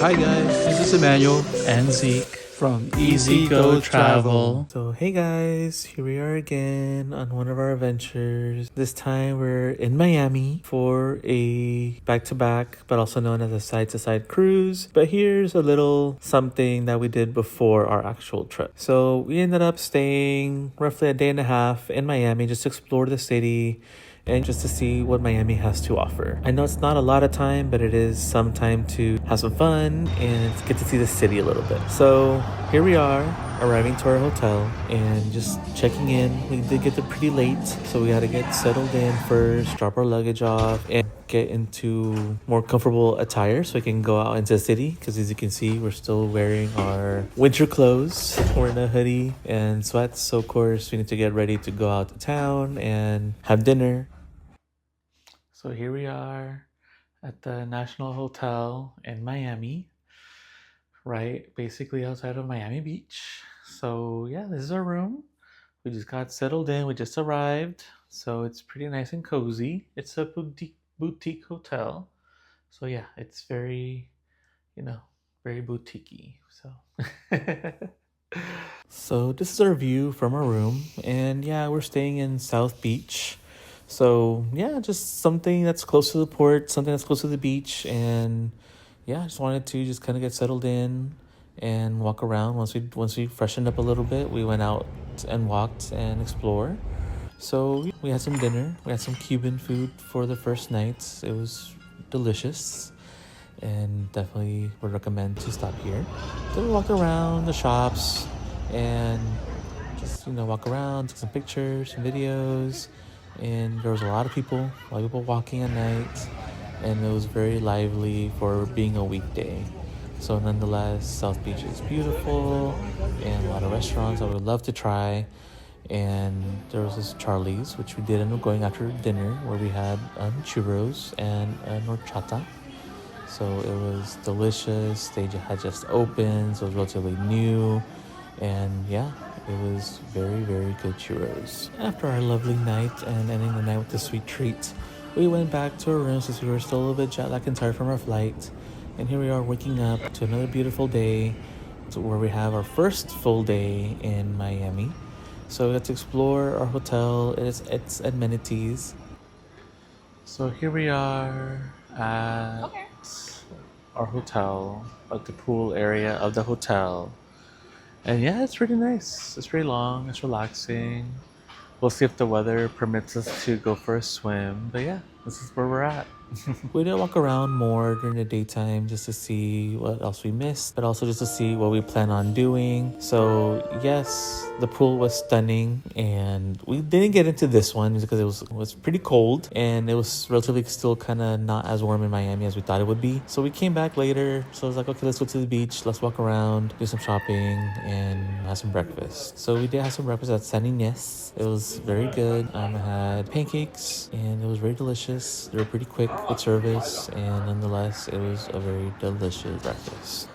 Hi guys, this is Emmanuel and Zeke from Easy Go Travel. So hey guys, here we are again on one of our adventures. This time we're in Miami for a back-to-back, but also known as a side-to-side cruise. But here's a little something that we did before our actual trip. So we ended up staying roughly a day and a half in Miami just to explore the city and just to see what Miami has to offer. I know it's not a lot of time, but it is some time to have some fun and get to see the city a little bit. So here we are, arriving to our hotel and just checking in. We did get there pretty late, so we had to get settled in first, drop our luggage off, and get into more comfortable attire so we can go out into the city. Because as you can see, we're still wearing our winter clothes. We're in a hoodie and sweats, so of course we need to get ready to go out to town and have dinner. So here we are at the National Hotel in Miami, right basically outside of Miami Beach. So yeah, this is our room. We just got settled in. We just arrived. So it's pretty nice and cozy. It's a boutique hotel. So yeah, it's very, very boutique-y. So this is our view from our room. And yeah, we're staying in South Beach. So yeah, just something that's close to the port, something that's close to the beach, and yeah, I just wanted to just kind of get settled in and walk around. Once we freshened up a little bit, we went out and walked and explored. So we had some dinner. We had some Cuban food for the first night. It was delicious, and definitely would recommend to stop here. Then we walked around the shops and just walk around, take some pictures, some videos. And there was a lot of people walking at night, and it was very lively for being a weekday. So nonetheless, South Beach is beautiful, and a lot of restaurants I would love to try. And there was this Charlie's, which we did end up going after dinner, where we had churros and horchata. So it was delicious. They had just opened, so it was relatively new, and yeah, it was very, very good churros. After our lovely night and ending the night with a sweet treat, we went back to our room since we were still a little bit jet lagged and tired from our flight. And here we are waking up to another beautiful day, where we have our first full day in Miami. So we got to explore our hotel, its amenities. So here we are at our hotel, at the pool area of the hotel. And yeah, it's pretty nice. It's pretty long. It's relaxing. We'll see if the weather permits us to go for a swim. But yeah, this is where we're at. We did walk around more during the daytime just to see what else we missed, but also just to see what we plan on doing. So yes, the pool was stunning, and we didn't get into this one because it was pretty cold, and it was relatively still kind of not as warm in Miami as we thought it would be. So we came back later. So I was like, okay, let's go to the beach, let's walk around, do some shopping, and have some breakfast. So we did have some breakfast at San Ynez. It was very good. I had pancakes, and it was very delicious. They were pretty quick with service, and nonetheless, it was a very delicious breakfast.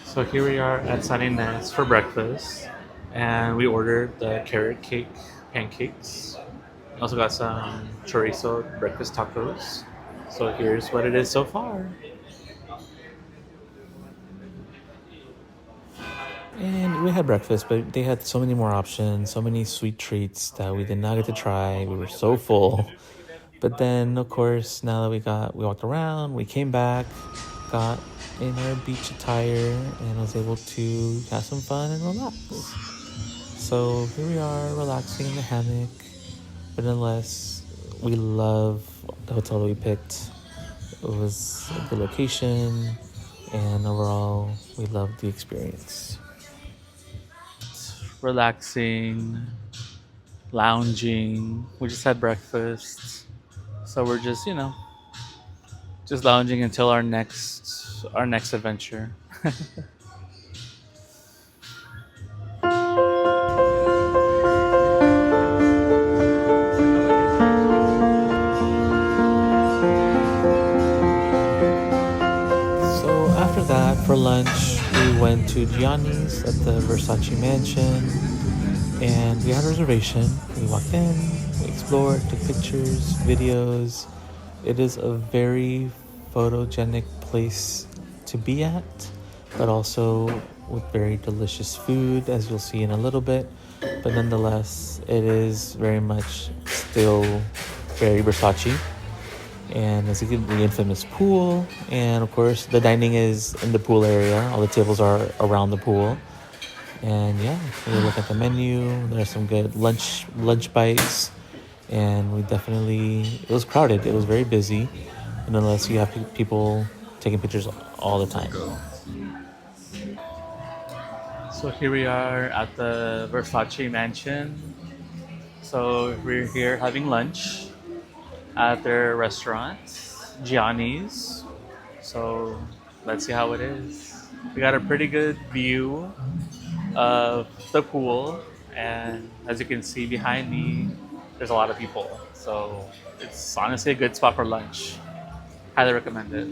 So here we are at San Ynez for breakfast, and we ordered the carrot cake pancakes. Also got some chorizo breakfast tacos. So here's what it is so far. And we had breakfast, but they had so many more options, so many sweet treats that we did not get to try. We were so full. But then, of course, now that we walked around, we came back, got in our beach attire, and was able to have some fun and relax. So here we are, relaxing in the hammock. But nonetheless, we love the hotel that we picked. It was a good location, and overall, we loved the experience. Relaxing, lounging. We just had breakfast. So we're just, just lounging until our next adventure. So after that, for lunch, we went to Gianni's at the Versace Mansion, and we had a reservation. We walked in, we explored, took pictures, videos. It is a very photogenic place to be at. but also with very delicious food, as you'll see in a little bit. But nonetheless, it is very much still very Versace. And as you can, the infamous pool, and of course, the dining is in the pool area. All the tables are around the pool. And yeah, we look at the menu. There's some good lunch bites, and we definitely, it was crowded. It was very busy, and nonetheless, you have people taking pictures all the time. So here we are at the Versace Mansion. So we're here having lunch at their restaurant, Gianni's. So let's see how it is. We got a pretty good view of the pool, and as you can see behind me, there's a lot of people. So it's honestly a good spot for lunch. Highly recommend it.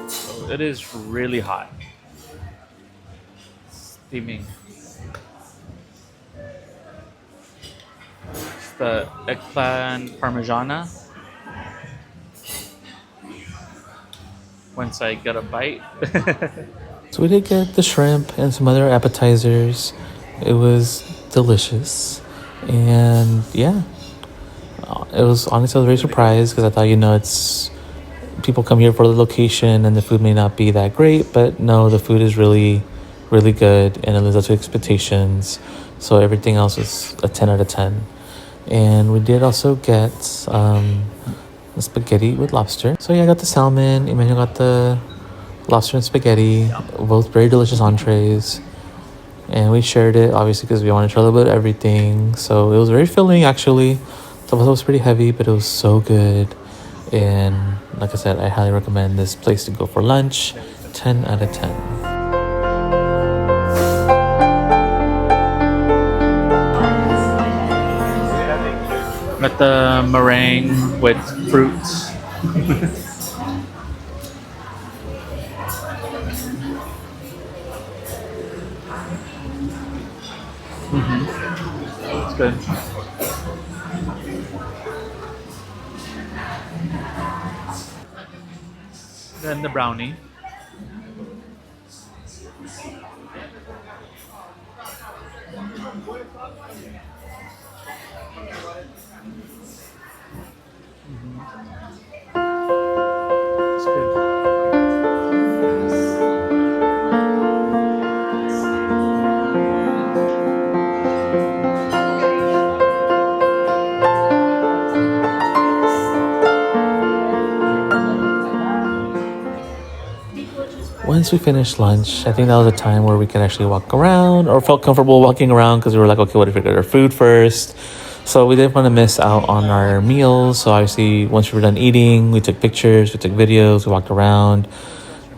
So it is really hot, steaming. It's the eggplant parmigiana. Once I get a bite. So we did get the shrimp and some other appetizers. It was delicious, and yeah, it was honestly I was very surprised because I thought it's people come here for the location and the food may not be that great, but no, the food is really, really good and it lives up to expectations. So everything else was a 10 out of 10. And we did also get the spaghetti with lobster. So yeah, I got the salmon. Emmanuel got the lobster and spaghetti, both very delicious entrees. And we shared it obviously because we wanted to try a little bit of everything. So it was very filling actually. The it was pretty heavy, but it was so good. And like I said, I highly recommend this place to go for lunch. 10 out of 10. Got the meringue with fruits. It's good. Then the brownie. It's good. Once we finished lunch, I think that was a time where we could actually walk around or felt comfortable walking around because we were like, okay, what if we get our food first? So we didn't want to miss out on our meals. So obviously, once we were done eating, we took pictures, we took videos, we walked around.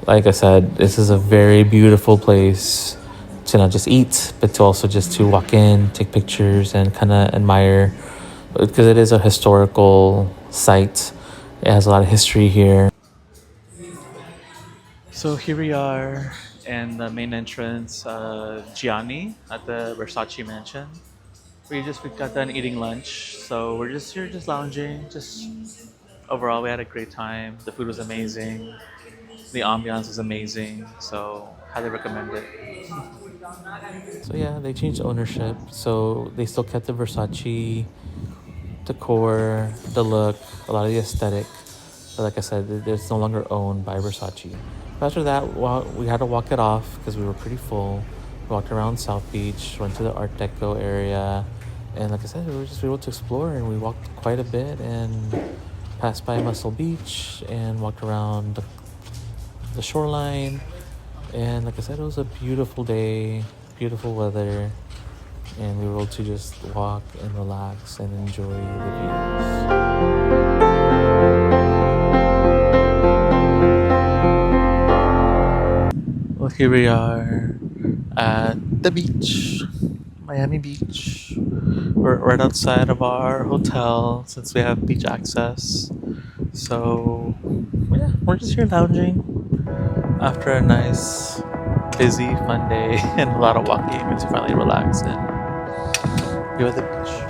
Like I said, this is a very beautiful place to not just eat, but to also just to walk in, take pictures, and kind of admire because it is a historical site. It has a lot of history here. So here we are in the main entrance of Gianni at the Versace Mansion. We got done eating lunch, so we're just here, just lounging. Just overall, we had a great time. The food was amazing. The ambiance was amazing. So highly recommend it. So yeah, they changed ownership. So they still kept the Versace decor, the look, a lot of the aesthetic. But like I said, it's no longer owned by Versace. But after that, we had to walk it off because we were pretty full. We walked around South Beach, went to the Art Deco area, and like I said, we were just able to explore, and we walked quite a bit and passed by Muscle Beach and walked around the shoreline. And like I said, it was a beautiful day, beautiful weather, and we were able to just walk and relax and enjoy the views. Well, here we are at the beach, Miami Beach. We're right outside of our hotel since we have beach access. So, yeah, we're just here lounging after a nice, busy, fun day and a lot of walking to finally relax and be at the beach.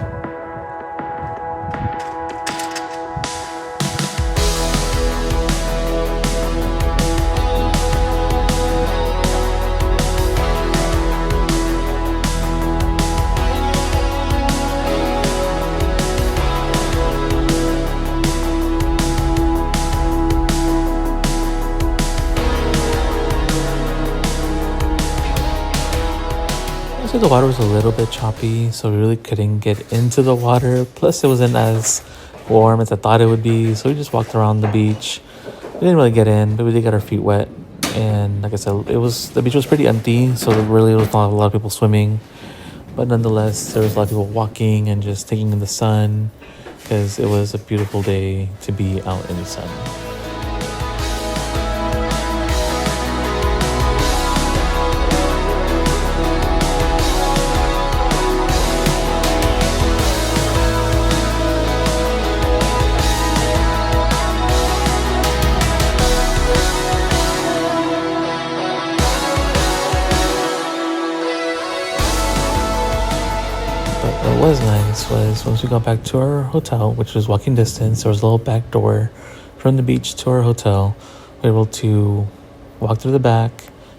So the water was a little bit choppy, so we really couldn't get into the water. Plus, it wasn't as warm as I thought it would be, so we just walked around the beach. We didn't really get in, but we did get our feet wet. And like I said, the beach was pretty empty, so there really was not a lot of people swimming. But nonetheless, there was a lot of people walking and just taking in the sun because it was a beautiful day to be out in the sun. What was nice was once we got back to our hotel, which was walking distance, there was a little back door from the beach to our hotel. We were able to walk through the back,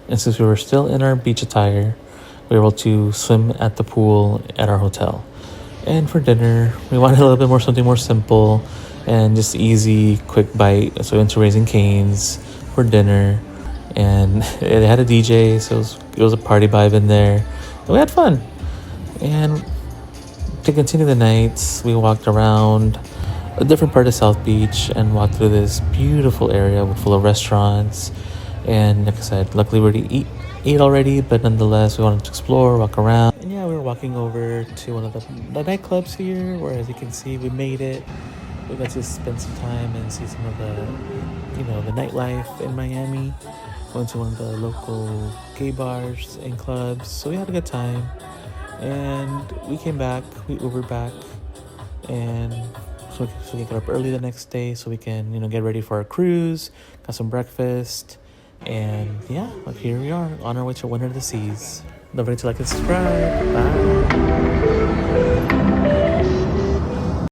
and since we were still in our beach attire, we were able to swim at the pool at our hotel. And for dinner, we wanted a little bit more something more simple and just easy, quick bite. So we went to Raising Cane's for dinner, and they had a DJ, so it was a party vibe in there. And we had fun. And to continue the nights, we walked around a different part of South Beach and walked through this beautiful area full of restaurants. And like I said, luckily we already ate already, but nonetheless, we wanted to explore, walk around. And yeah, we were walking over to one of the nightclubs here, where as you can see, we made it. We got to spend some time and see some of the nightlife in Miami. Went to one of the local gay bars and clubs, so we had a good time. And we came back, we Ubered back, and so we can get up early the next day so we can, get ready for our cruise, got some breakfast, and yeah, here we are on our way to Wonder of the Seas. Don't forget to like and subscribe. Bye.